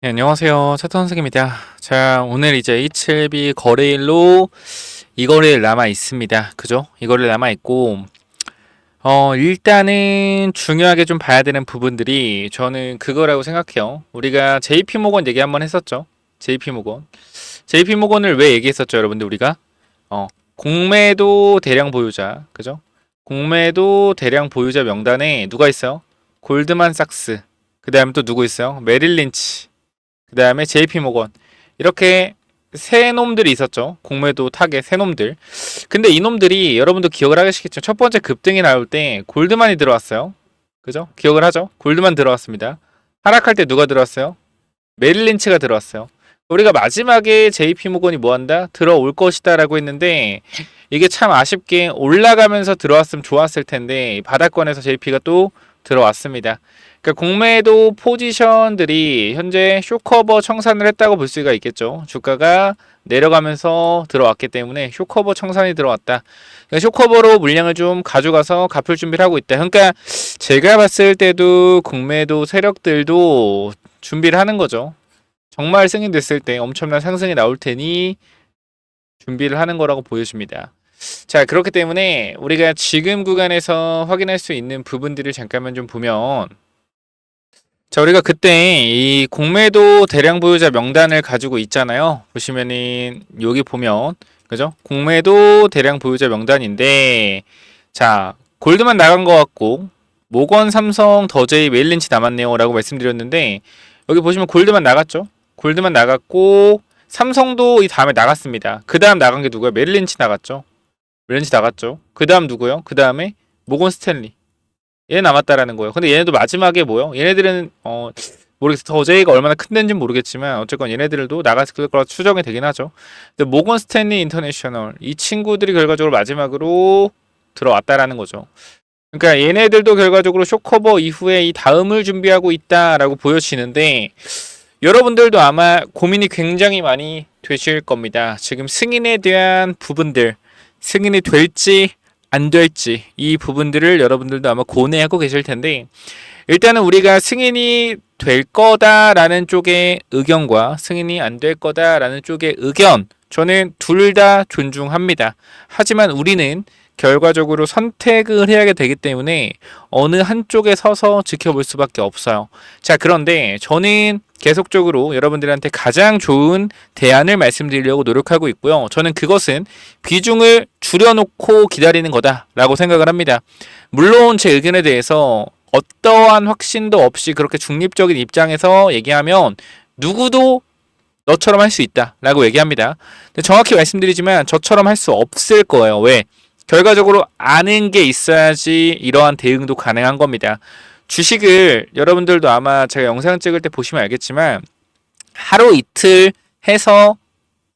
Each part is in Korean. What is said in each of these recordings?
네, 안녕하세요. 차트선생입니다. 자, 오늘 이제 H7B 거래일로 이 거래일 남아 있습니다. 그죠? 이 거래일 남아 있고, 일단은 중요하게 좀 봐야 되는 부분들이 저는 그거라고 생각해요. 우리가 JP모건 얘기 한번 했었죠. JP모건. JP모건을 왜 얘기했었죠, 여러분들 우리가? 공매도 대량 보유자. 그죠? 공매도 대량 보유자 명단에 누가 있어요? 골드만삭스. 그 다음에 또 누구 있어요? 메릴린치. 그 다음에 JP모건 이렇게 세 놈들이 있었죠. 공매도 타겟 세 놈들. 근데 이 놈들이 여러분도 기억을 하시겠죠. 첫 번째 급등이 나올 때 골드만이 들어왔어요. 그죠? 기억을 하죠. 골드만 들어왔습니다. 하락할 때 누가 들어왔어요? 메릴린치가 들어왔어요. 우리가 마지막에 JP모건이 뭐한다? 들어올 것이다 라고 했는데 이게 참 아쉽게 올라가면서 들어왔으면 좋았을 텐데 바닥권에서 JP가 또 들어왔습니다. 그러니까 공매도 포지션들이 현재 쇼커버 청산을 했다고 볼 수가 있겠죠. 주가가 내려가면서 들어왔기 때문에 쇼커버 청산이 들어왔다. 그러니까 쇼커버로 물량을 좀 가져가서 갚을 준비를 하고 있다. 그러니까 제가 봤을 때도 공매도 세력들도 준비를 하는 거죠. 정말 승인됐을 때 엄청난 상승이 나올 테니 준비를 하는 거라고 보여집니다. 자, 그렇기 때문에 우리가 지금 구간에서 확인할 수 있는 부분들을 잠깐만 좀 보면, 자, 우리가 그때 이 공매도 대량 보유자 명단을 가지고 있잖아요. 보시면은 여기 보면, 그죠? 공매도 대량 보유자 명단인데, 자, 골드만 나간 것 같고 모건, 삼성, 더제이, 메일린치 남았네요 라고 말씀드렸는데, 여기 보시면 골드만 나갔죠? 골드만 나갔고 삼성도 이 다음에 나갔습니다. 그 다음 나간 게 누구야? 메릴린치 나갔죠. 메릴린치 나갔죠. 그 다음 누구요? 그 다음에 모건 스탠리. 얘 남았다라는 거예요. 근데 얘네도 마지막에 뭐요? 얘네들은 모르겠어. 더제이가 얼마나 큰 데인지는 모르겠지만 어쨌건 얘네들도 나갔을 거라 추정이 되긴 하죠. 근데 모건 스탠리 인터내셔널 이 친구들이 결과적으로 마지막으로 들어왔다라는 거죠. 그러니까 얘네들도 결과적으로 쇼커버 이후에 이 다음을 준비하고 있다라고 보여지는데, 여러분들도 아마 고민이 굉장히 많이 되실 겁니다. 지금 승인에 대한 부분들, 승인이 될지 안 될지 이 부분들을 여러분들도 아마 고뇌하고 계실 텐데, 일단은 우리가 승인이 될 거다라는 쪽의 의견과 승인이 안 될 거다라는 쪽의 의견, 저는 둘 다 존중합니다. 하지만 우리는 결과적으로 선택을 해야 되기 때문에 어느 한쪽에 서서 지켜볼 수밖에 없어요. 자, 그런데 저는 계속적으로 여러분들한테 가장 좋은 대안을 말씀드리려고 노력하고 있고요. 저는 그것은 비중을 줄여놓고 기다리는 거다라고 생각을 합니다. 물론 제 의견에 대해서 어떠한 확신도 없이 그렇게 중립적인 입장에서 얘기하면 누구도 너처럼 할 수 있다라고 얘기합니다. 근데 정확히 말씀드리지만 저처럼 할 수 없을 거예요. 왜? 결과적으로 아는 게 있어야지 이러한 대응도 가능한 겁니다. 주식을 여러분들도 아마 제가 영상 찍을 때 보시면 알겠지만 하루 이틀 해서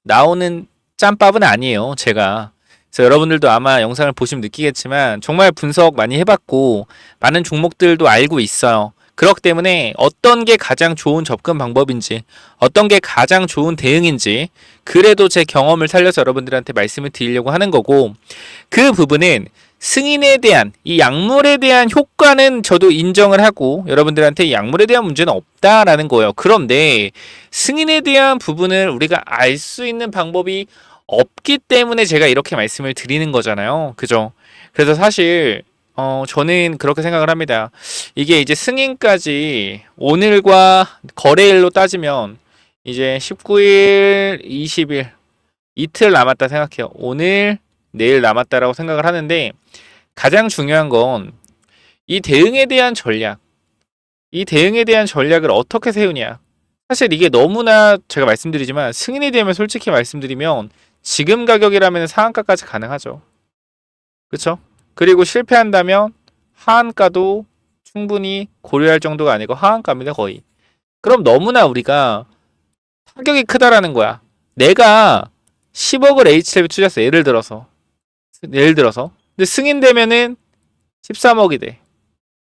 나오는 짬밥은 아니에요, 제가. 그래서 여러분들도 아마 영상을 보시면 느끼겠지만 정말 분석 많이 해봤고 많은 종목들도 알고 있어요. 그렇기 때문에 어떤 게 가장 좋은 접근 방법인지, 어떤 게 가장 좋은 대응인지 그래도 제 경험을 살려서 여러분들한테 말씀을 드리려고 하는 거고, 그 부분은 승인에 대한 이 약물에 대한 효과는 저도 인정을 하고 여러분들한테 이 약물에 대한 문제는 없다라는 거예요. 그런데 승인에 대한 부분을 우리가 알 수 있는 방법이 없기 때문에 제가 이렇게 말씀을 드리는 거잖아요. 그죠? 그래서 사실 저는 그렇게 생각을 합니다. 이게 이제 승인까지 오늘과 거래일로 따지면 이제 19일, 20일 이틀 남았다 생각해요. 오늘, 내일 남았다라고 생각을 하는데, 가장 중요한 건 이 대응에 대한 전략, 이 대응에 대한 전략을 어떻게 세우냐. 사실 이게 너무나 제가 말씀드리지만 승인이 되면 솔직히 말씀드리면 지금 가격이라면 상한가까지 가능하죠. 그쵸? 그리고 실패한다면 하한가도 충분히 고려할 정도가 아니고 하한가입니다, 거의. 그럼 너무나 우리가 타격이 크다라는 거야. 내가 10억을 HLB 투자했어. 예를 들어서. 근데 승인되면은 13억이 돼.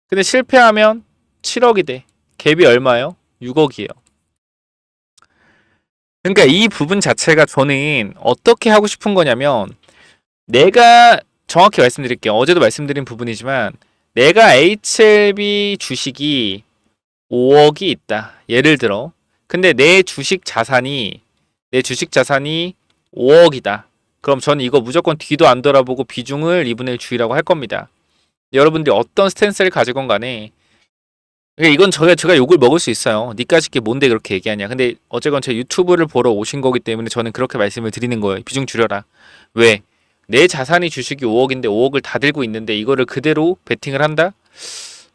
근데 실패하면 7억이 돼. 갭이 얼마예요? 6억이에요. 그러니까 이 부분 자체가 저는 어떻게 하고 싶은 거냐면, 내가 정확히 말씀드릴게요. 어제도 말씀드린 부분이지만 내가 HLB 주식이 5억이 있다. 예를 들어. 근데 내 주식 자산이 5억이다. 그럼 저는 이거 무조건 뒤도 안 돌아보고 비중을 2분의 1 주의라고 할 겁니다. 여러분들이 어떤 스탠스를 가지건 간에 이건 제가 욕을 먹을 수 있어요. 니까짓 게 뭔데 그렇게 얘기하냐. 근데 어쨌건 제 유튜브를 보러 오신 거기 때문에 저는 그렇게 말씀을 드리는 거예요. 비중 줄여라. 왜? 내 자산이 주식이 5억인데 5억을 다 들고 있는데 이거를 그대로 베팅을 한다?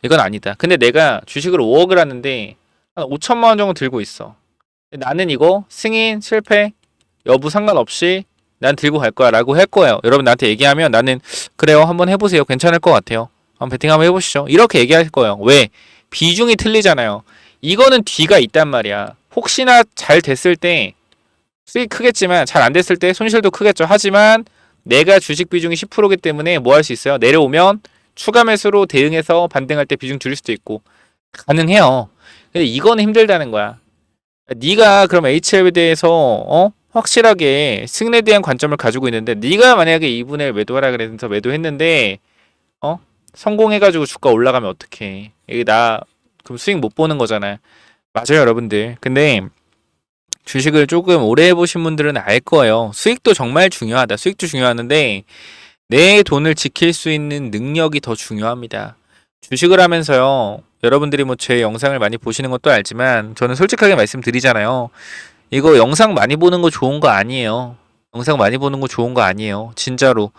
이건 아니다. 근데 내가 주식을 5억을 하는데 한 5천만 원 정도 들고 있어. 나는 이거 승인, 실패, 여부 상관없이 난 들고 갈 거야 라고 할 거예요. 여러분 나한테 얘기하면 나는 그래요. 한번 해보세요. 괜찮을 것 같아요. 한번 베팅 한번 해보시죠. 이렇게 얘기할 거예요. 왜? 비중이 틀리잖아요. 이거는 뒤가 있단 말이야. 혹시나 잘 됐을 때 수익 크겠지만 잘 안 됐을 때 손실도 크겠죠. 하지만 내가 주식 비중이 10%이기 때문에 뭐 할 수 있어요? 내려오면 추가 매수로 대응해서 반등할 때 비중 줄일 수도 있고 가능해요. 근데 이거는 힘들다는 거야. 네가 그럼 HL에 대해서 확실하게 승리에 대한 관점을 가지고 있는데 네가 만약에 2분의 1 매도하라 그래서 매도했는데 성공해가지고 주가 올라가면 어떡해. 이게 나 그럼 수익 못 보는 거잖아. 맞아요 여러분들. 근데 주식을 조금 오래 해보신 분들은 알 거예요. 수익도 정말 중요하다. 수익도 중요하는데 내 돈을 지킬 수 있는 능력이 더 중요합니다. 주식을 하면서요. 여러분들이 뭐 제 영상을 많이 보시는 것도 알지만 저는 솔직하게 말씀드리잖아요. 이거 영상 많이 보는 거 좋은 거 아니에요. 영상 많이 보는 거 좋은 거 아니에요. 진짜로.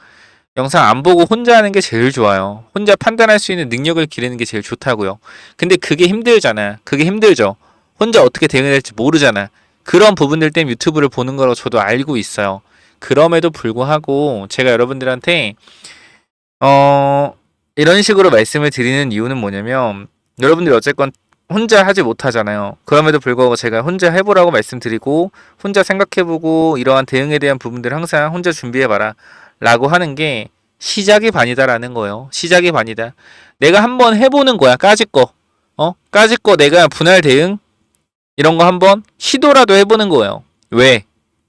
영상 안 보고 혼자 하는 게 제일 좋아요. 혼자 판단할 수 있는 능력을 기르는 게 제일 좋다고요. 근데 그게 힘들잖아. 그게 힘들죠. 혼자 어떻게 대응해야 될지 모르잖아. 그런 부분들 때문에 유튜브를 보는 거라고 저도 알고 있어요. 그럼에도 불구하고 제가 여러분들한테 이런 식으로 말씀을 드리는 이유는 뭐냐면 여러분들이 어쨌건 혼자 하지 못하잖아요. 그럼에도 불구하고 제가 혼자 해보라고 말씀드리고 혼자 생각해보고 이러한 대응에 대한 부분들 항상 혼자 준비해봐라 라고 하는 게 시작이 반이다라는 거예요. 시작이 반이다. 내가 한번 해보는 거야. 까짓 거. 까짓 거 내가 분할 대응 이런 거 한번 시도라도 해보는 거예요. 왜?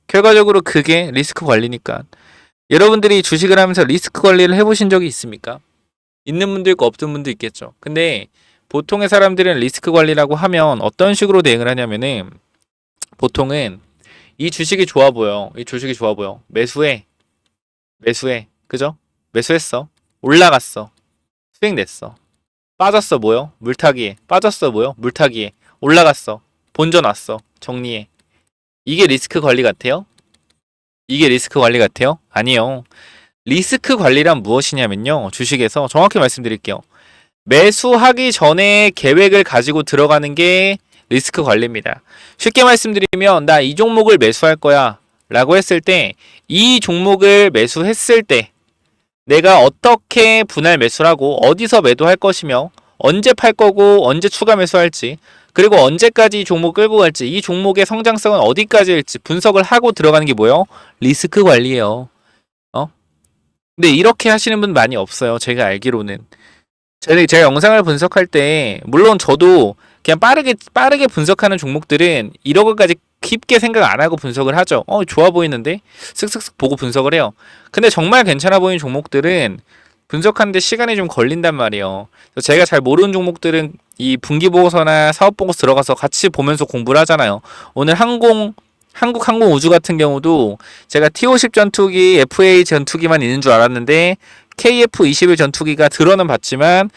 결과적으로 그게 리스크 관리니까. 여러분들이 주식을 하면서 리스크 관리를 해보신 적이 있습니까? 있는 분도 있고 없던 분도 있겠죠. 근데 보통의 사람들은 리스크 관리라고 하면 어떤 식으로 대응을 하냐면은 보통은 이 주식이 좋아 보여. 이 주식이 좋아 보여. 매수해. 그죠? 매수했어. 올라갔어. 수익 냈어. 빠졌어 뭐요? 물타기에. 빠졌어 뭐요? 물타기에. 올라갔어. 본전 왔어. 정리해. 이게 리스크 관리 같아요? 이게 리스크 관리 같아요? 아니요. 리스크 관리란 무엇이냐면요. 주식에서 정확히 말씀드릴게요. 매수하기 전에 계획을 가지고 들어가는 게 리스크 관리입니다. 쉽게 말씀드리면 나 이 종목을 매수할 거야 라고 했을 때 이 종목을 매수했을 때 내가 어떻게 분할 매수를 하고 어디서 매도할 것이며 언제 팔 거고 언제 추가 매수할지 그리고 언제까지 이 종목 끌고 갈지 이 종목의 성장성은 어디까지일지 분석을 하고 들어가는 게 뭐예요? 리스크 관리예요. 근데 이렇게 하시는 분 많이 없어요. 제가 알기로는. 제가 영상을 분석할 때 물론 저도 그냥 빠르게 분석하는 종목들은 이런 것까지 깊게 생각 안 하고 분석을 하죠. 좋아 보이는데 쓱쓱쓱 보고 분석을 해요. 근데 정말 괜찮아 보이는 종목들은 분석하는데 시간이 좀 걸린단 말이에요. 그래서 제가 잘 모르는 종목들은 이 분기보고서나 사업보고서 들어가서 같이 보면서 공부를 하잖아요. 오늘 한국항공우주 같은 경우도 제가 T-50 전투기, FA 전투기만 있는 줄 알았는데 KF-21 전투기가 들어는 봤지만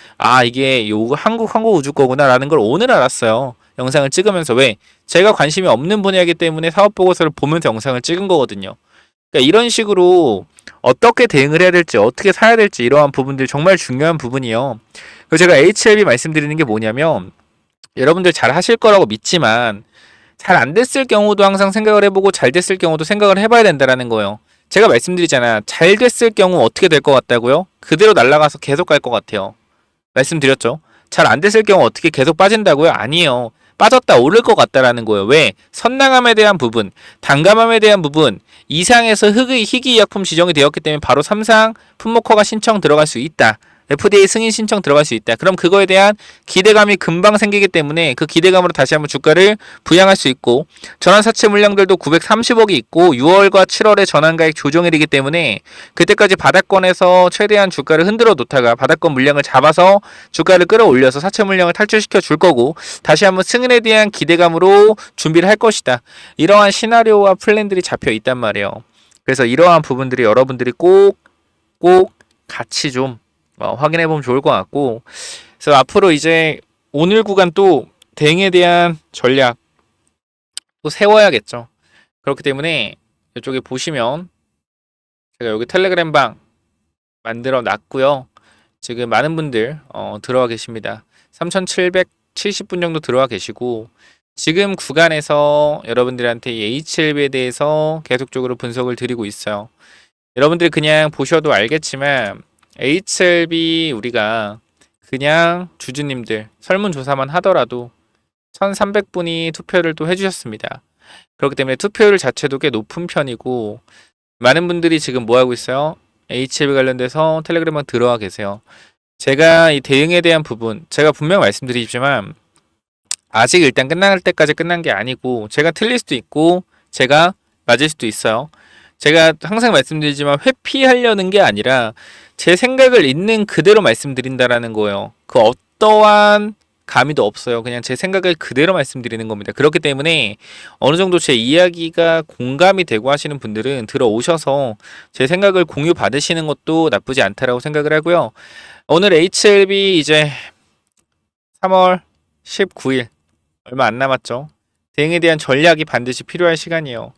이게 요거 한국항공우주 거구나 라는 걸 오늘 알았어요. 영상을 찍으면서. 왜? 제가 관심이 없는 분야이기 때문에 사업보고서를 보면서 영상을 찍은 거거든요. 그러니까 이런 식으로 어떻게 대응을 해야 될지 어떻게 사야 될지 이러한 부분들 정말 중요한 부분이요. 그래서 제가 HLB 말씀드리는 게 뭐냐면 여러분들 잘 하실 거라고 믿지만 잘 안 됐을 경우도 항상 생각을 해보고 잘 됐을 경우도 생각을 해봐야 된다는 거예요. 제가 말씀드리잖아. 잘 됐을 경우 어떻게 될 것 같다고요? 그대로 날아가서 계속 갈 것 같아요. 말씀드렸죠. 잘 안 됐을 경우 어떻게 계속 빠진다고요? 아니에요. 빠졌다 오를 것 같다라는 거예요. 왜? 선량함에 대한 부분, 단감함에 대한 부분, 이상에서 희귀의약품 지정이 되었기 때문에 바로 3상 품목허가 신청 들어갈 수 있다. FDA 승인 신청 들어갈 수 있다. 그럼 그거에 대한 기대감이 금방 생기기 때문에 그 기대감으로 다시 한번 주가를 부양할 수 있고, 전환 사채 물량들도 930억이 있고 6월과 7월에 전환가액 조정일이기 때문에 그때까지 바닥권에서 최대한 주가를 흔들어 놓다가 바닥권 물량을 잡아서 주가를 끌어올려서 사채 물량을 탈출시켜 줄 거고, 다시 한번 승인에 대한 기대감으로 준비를 할 것이다. 이러한 시나리오와 플랜들이 잡혀 있단 말이에요. 그래서 이러한 부분들이 여러분들이 꼭 같이 좀 확인해 보면 좋을 것 같고, 그래서 앞으로 이제 오늘 구간 또 대응에 대한 전략 또 세워야겠죠. 그렇기 때문에 이쪽에 보시면 제가 여기 텔레그램 방 만들어 놨고요. 지금 많은 분들 들어와 계십니다. 3,770분 정도 들어와 계시고, 지금 구간에서 여러분들한테 이 HLB에 대해서 계속적으로 분석을 드리고 있어요. 여러분들이 그냥 보셔도 알겠지만 HLB 우리가 그냥 주주님들 설문조사만 하더라도 1,300분이 투표를 또 해주셨습니다. 그렇기 때문에 투표율 자체도 꽤 높은 편이고, 많은 분들이 지금 뭐 하고 있어요? HLB 관련돼서 텔레그램만 들어와 계세요. 제가 이 대응에 대한 부분, 제가 분명 말씀드리지만 아직 일단 끝날 때까지 끝난 게 아니고, 제가 틀릴 수도 있고 제가 맞을 수도 있어요. 제가 항상 말씀드리지만 회피하려는 게 아니라 제 생각을 있는 그대로 말씀드린다라는 거예요. 그 어떠한 감이도 없어요. 그냥 제 생각을 그대로 말씀드리는 겁니다. 그렇기 때문에 어느 정도 제 이야기가 공감이 되고 하시는 분들은 들어오셔서 제 생각을 공유 받으시는 것도 나쁘지 않다라고 생각을 하고요. 오늘 HLB 이제 3월 19일 얼마 안 남았죠. 대응에 대한 전략이 반드시 필요할 시간이에요.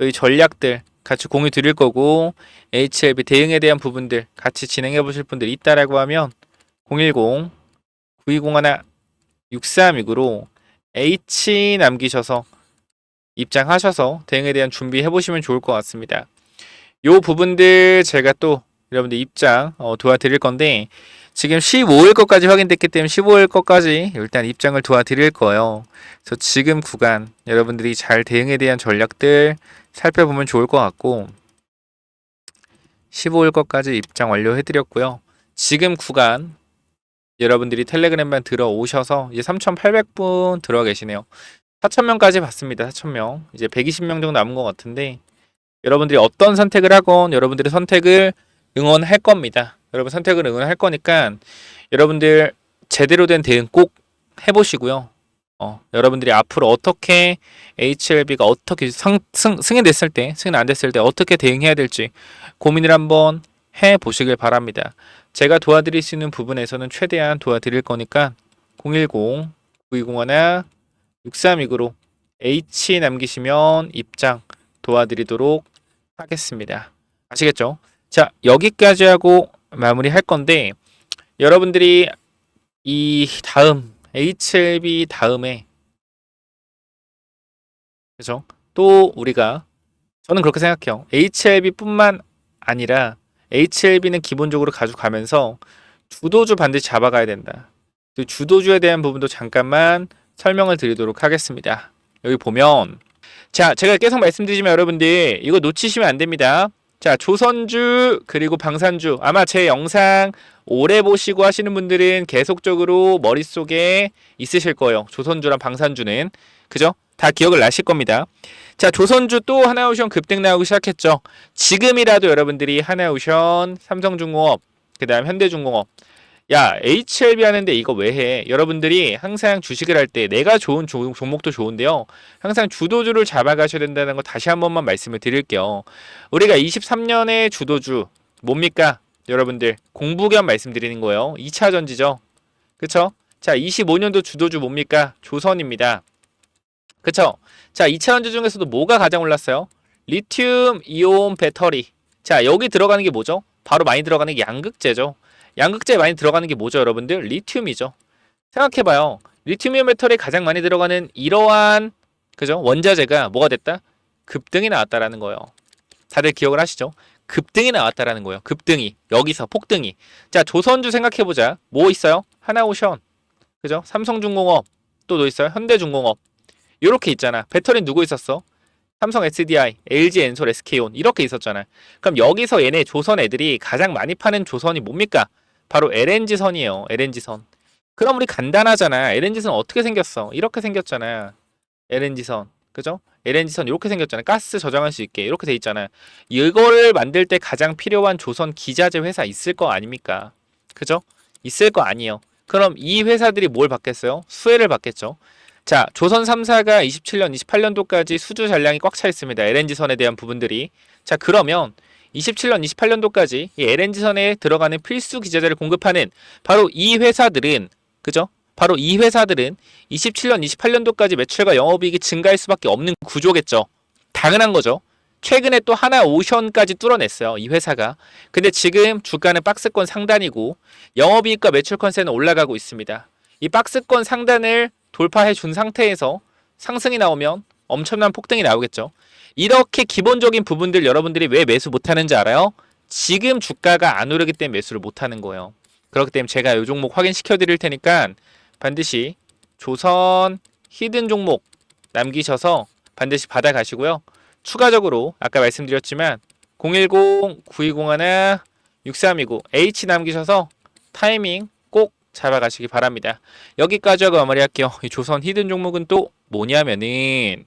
이 전략들 같이 공유 드릴 거고, HLB 대응에 대한 부분들 같이 진행해 보실 분들 있다라고 하면 010-9201-6329로 H 남기셔서 입장하셔서 대응에 대한 준비해 보시면 좋을 것 같습니다. 요 부분들 제가 또 여러분들 입장 도와드릴 건데, 지금 15일 것까지 확인됐기 때문에 15일 것까지 일단 입장을 도와드릴 거예요. 그래서 지금 구간 여러분들이 잘 대응에 대한 전략들 살펴보면 좋을 것 같고, 15일 것까지 입장 완료해드렸고요. 지금 구간 여러분들이 텔레그램만 들어오셔서 이제 3,800분 들어와 계시네요. 4,000명까지 봤습니다. 4,000명. 이제 120명 정도 남은 것 같은데, 여러분들이 어떤 선택을 하건 여러분들의 선택을 응원할 겁니다. 여러분 선택을 응원할 거니까 여러분들 제대로 된 대응 꼭 해보시고요. 여러분들이 앞으로 어떻게 HLB가 어떻게 승인됐을 때, 승인 안 됐을 때 어떻게 대응해야 될지 고민을 한번 해보시길 바랍니다. 제가 도와드릴 수 있는 부분에서는 최대한 도와드릴 거니까 010-9201-6329로 H 남기시면 입장 도와드리도록 하겠습니다. 아시겠죠? 자, 여기까지 하고 마무리할 건데, 여러분들이 이 다음 HLB 다음에, 그죠? 또 우리가, 저는 그렇게 생각해요. HLB뿐만 아니라 HLB는 기본적으로 가져가면서 주도주 반드시 잡아가야 된다. 그 주도주에 대한 부분도 잠깐만 설명을 드리도록 하겠습니다. 여기 보면, 자, 제가 계속 말씀드리지만 여러분들 이거 놓치시면 안 됩니다. 자, 조선주 그리고 방산주, 아마 제 영상 오래 보시고 하시는 분들은 계속적으로 머릿속에 있으실 거예요. 조선주랑 방산주는, 그죠? 다 기억을 나실 겁니다. 자, 조선주 또 하나오션 급등 나오기 시작했죠. 지금이라도 여러분들이 하나오션, 삼성중공업, 그 다음 현대중공업, 야, HLB 하는데 이거 왜 해? 여러분들이 항상 주식을 할 때 내가 좋은 종목도 좋은데요. 항상 주도주를 잡아가셔야 된다는 거 다시 한 번만 말씀을 드릴게요. 우리가 23년의 주도주 뭡니까? 여러분들 공부 겸 말씀드리는 거예요. 2차 전지죠. 그쵸? 자, 25년도 주도주 뭡니까? 조선입니다. 그쵸? 자, 2차 전지 중에서도 뭐가 가장 올랐어요? 리튬 이온 배터리. 자, 여기 들어가는 게 뭐죠? 바로 많이 들어가는 게 양극재죠. 양극재에 많이 들어가는 게 뭐죠, 여러분들? 리튬이죠. 생각해봐요. 리튬이온 배터리에 가장 많이 들어가는 이러한, 그죠? 원자재가 뭐가 됐다? 급등이 나왔다라는 거예요. 다들 기억을 하시죠? 급등이 나왔다라는 거예요. 급등이. 여기서 폭등이. 자, 조선주 생각해보자. 뭐 있어요? 하나오션. 그죠? 삼성중공업. 또 뭐 있어요? 현대중공업. 요렇게 있잖아. 배터리는 누구 있었어? 삼성 SDI, LG 엔솔, SK온 이렇게 있었잖아. 그럼 여기서 얘네 조선 애들이 가장 많이 파는 조선이 뭡니까? 바로 LNG선이에요. LNG선. 그럼 우리 간단하잖아. LNG선 어떻게 생겼어? 이렇게 생겼잖아. LNG선. 그죠? LNG선 이렇게 생겼잖아. 가스 저장할 수 있게 이렇게 돼 있잖아. 이거를 만들 때 가장 필요한 조선 기자재 회사 있을 거 아닙니까? 그죠? 있을 거 아니에요. 그럼 이 회사들이 뭘 받겠어요? 수혜를 받겠죠. 자, 조선 3사가 27년, 28년도까지 수주 잔량이 꽉 차 있습니다. LNG선에 대한 부분들이. 자, 그러면 27년, 28년도까지 이 LNG선에 들어가는 필수 기자재를 공급하는 바로 이 회사들은, 그죠? 바로 이 회사들은 27년, 28년도까지 매출과 영업이익이 증가할 수밖에 없는 구조겠죠. 당연한 거죠. 최근에 또 하나오션까지 뚫어냈어요. 이 회사가. 근데 지금 주가는 박스권 상단이고 영업이익과 매출 컨센은 올라가고 있습니다. 이 박스권 상단을 돌파해 준 상태에서 상승이 나오면 엄청난 폭등이 나오겠죠. 이렇게 기본적인 부분들 여러분들이 왜 매수 못하는지 알아요? 지금 주가가 안 오르기 때문에 매수를 못하는 거예요. 그렇기 때문에 제가 이 종목 확인시켜 드릴 테니까 반드시 조선 히든 종목 남기셔서 반드시 받아가시고요. 추가적으로 아까 말씀드렸지만 010-9201-6329 H 남기셔서 타이밍 꼭 잡아가시기 바랍니다. 여기까지 하고 마무리할게요. 이 조선 히든 종목은 또 뭐냐면은,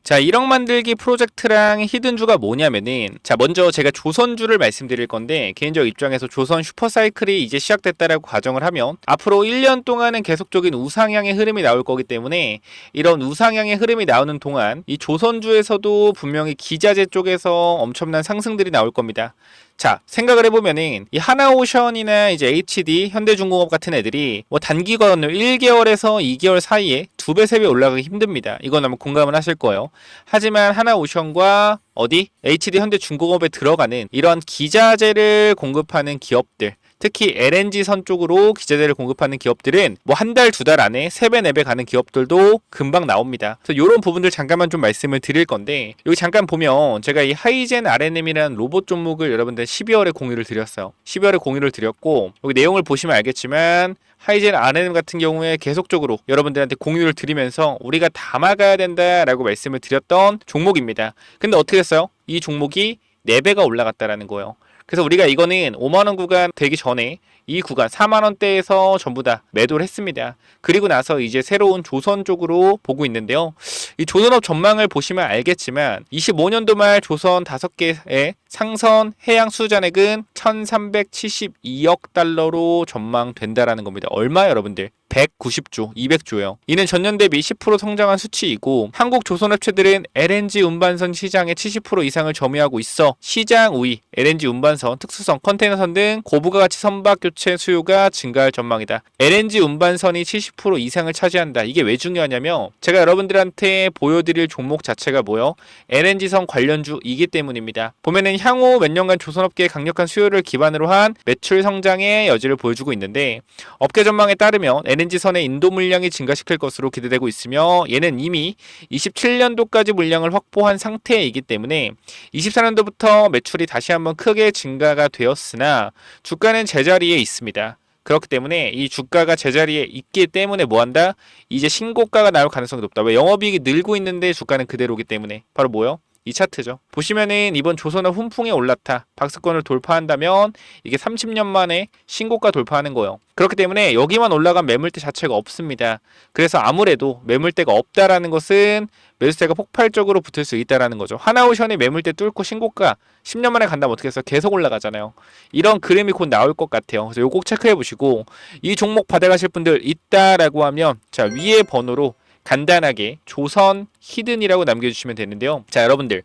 자, 1억 만들기 프로젝트랑 히든주가 뭐냐면은, 자, 먼저 제가 조선주를 말씀드릴 건데, 개인적 입장에서 조선 슈퍼사이클이 이제 시작됐다라고 가정을 하면 앞으로 1년 동안은 계속적인 우상향의 흐름이 나올 거기 때문에, 이런 우상향의 흐름이 나오는 동안 이 조선주에서도 분명히 기자재 쪽에서 엄청난 상승들이 나올 겁니다. 자, 생각을 해보면은 이 하나오션이나 이제 HD, 현대중공업 같은 애들이 뭐 단기간으로 1개월에서 2개월 사이에 2배, 3배 올라가기 힘듭니다. 이건 아마 공감을 하실 거예요. 하지만 하나오션과 어디? HD, 현대중공업에 들어가는 이런 기자재를 공급하는 기업들, 특히 LNG선 쪽으로 기자재를 공급하는 기업들은 뭐 한 달, 2달 안에 3배, 4배 가는 기업들도 금방 나옵니다. 그래서 이런 부분들 잠깐만 좀 말씀을 드릴 건데, 여기 잠깐 보면 제가 이 하이젠 RNM이라는 로봇 종목을 여러분들 12월에 공유를 드렸어요. 12월에 공유를 드렸고, 여기 내용을 보시면 알겠지만 하이젠 RNM 같은 경우에 계속적으로 여러분들한테 공유를 드리면서 우리가 담아가야 된다라고 말씀을 드렸던 종목입니다. 근데 어떻게 됐어요? 이 종목이 4배가 올라갔다라는 거예요. 그래서 우리가 이거는 5만원 구간 되기 전에 이 구간 4만원대에서 전부 다 매도를 했습니다. 그리고 나서 이제 새로운 조선 쪽으로 보고 있는데요. 이 조선업 전망을 보시면 알겠지만 25년도 말 조선 5개의 상선 해양 수주잔액은 1372억 달러로 전망된다라는 겁니다. 얼마 여러분들? 190조, 200조요. 이는 전년 대비 10% 성장한 수치이고, 한국 조선업체들은 LNG 운반선 시장의 70% 이상을 점유하고 있어 시장 우위, LNG 운반선, 특수선, 컨테이너선 등 고부가 가치 선박 교체 수요가 증가할 전망이다. LNG 운반선이 70% 이상을 차지한다. 이게 왜 중요하냐면 제가 여러분들한테 보여드릴 종목 자체가 뭐요? LNG선 관련주이기 때문입니다. 보면은 향후 몇 년간 조선업계의 강력한 수요를 기반으로 한 매출 성장의 여지를 보여주고 있는데, 업계 전망에 따르면 LNG선의 인도 물량이 증가시킬 것으로 기대되고 있으며, 얘는 이미 27년도까지 물량을 확보한 상태이기 때문에 24년도부터 매출이 다시 한번 크게 증가가 되었으나 주가는 제자리에 있습니다. 그렇기 때문에 이 주가가 제자리에 있기 때문에 뭐한다? 이제 신고가가 나올 가능성이 높다. 왜? 영업이익이 늘고 있는데 주가는 그대로기 때문에. 바로 뭐요? 이 차트죠. 보시면은 이번 조선업 훈풍에 올라타 박스권을 돌파한다면 이게 30년 만에 신고가 돌파하는 거예요. 그렇기 때문에 여기만 올라간 매물대 자체가 없습니다. 그래서 아무래도 매물대가 없다라는 것은 매수세가 폭발적으로 붙을 수 있다라는 거죠. 하나오션이 매물대 뚫고 신고가 10년 만에 간다면 어떻게 해서 계속 올라가잖아요. 이런 그림이 곧 나올 것 같아요. 그래서 이거 꼭 체크해 보시고, 이 종목 받아가실 분들 있다라고 하면 자, 위에 번호로 간단하게 조선 히든이라고 남겨주시면 되는데요. 자, 여러분들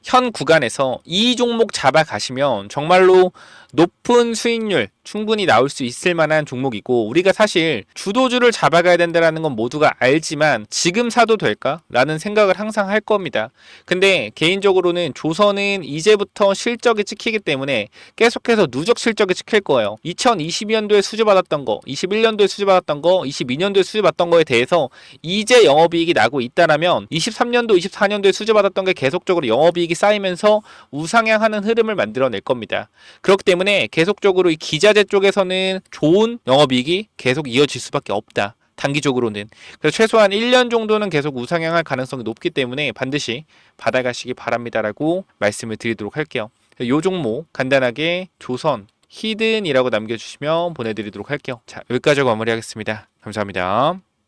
현 구간에서 이 종목 잡아가시면 정말로 높은 수익률 충분히 나올 수 있을 만한 종목이고, 우리가 사실 주도주를 잡아가야 된다는 건 모두가 알지만 지금 사도 될까? 라는 생각을 항상 할 겁니다. 근데 개인적으로는 조선은 이제부터 실적이 찍히기 때문에 계속해서 누적 실적이 찍힐 거예요. 2022년도에 수주받았던 거, 21년도에 수주받았던 거, 22년도에 수주받았던 거에 대해서 이제 영업이익이 나고 있다라면 23년도, 24년도에 수주받았던 게 계속적으로 영업이익이 쌓이면서 우상향하는 흐름을 만들어낼 겁니다. 그렇기 때문에 계속적으로 이 기자재 쪽에서는 좋은 영업이익이 계속 이어질 수밖에 없다. 단기적으로는. 그래서 최소한 1년 정도는 계속 우상향할 가능성이 높기 때문에 반드시 받아가시기 바랍니다라고 말씀을 드리도록 할게요. 이 종목 간단하게 조선 히든이라고 남겨주시면 보내드리도록 할게요. 자, 여기까지 마무리하겠습니다. 감사합니다.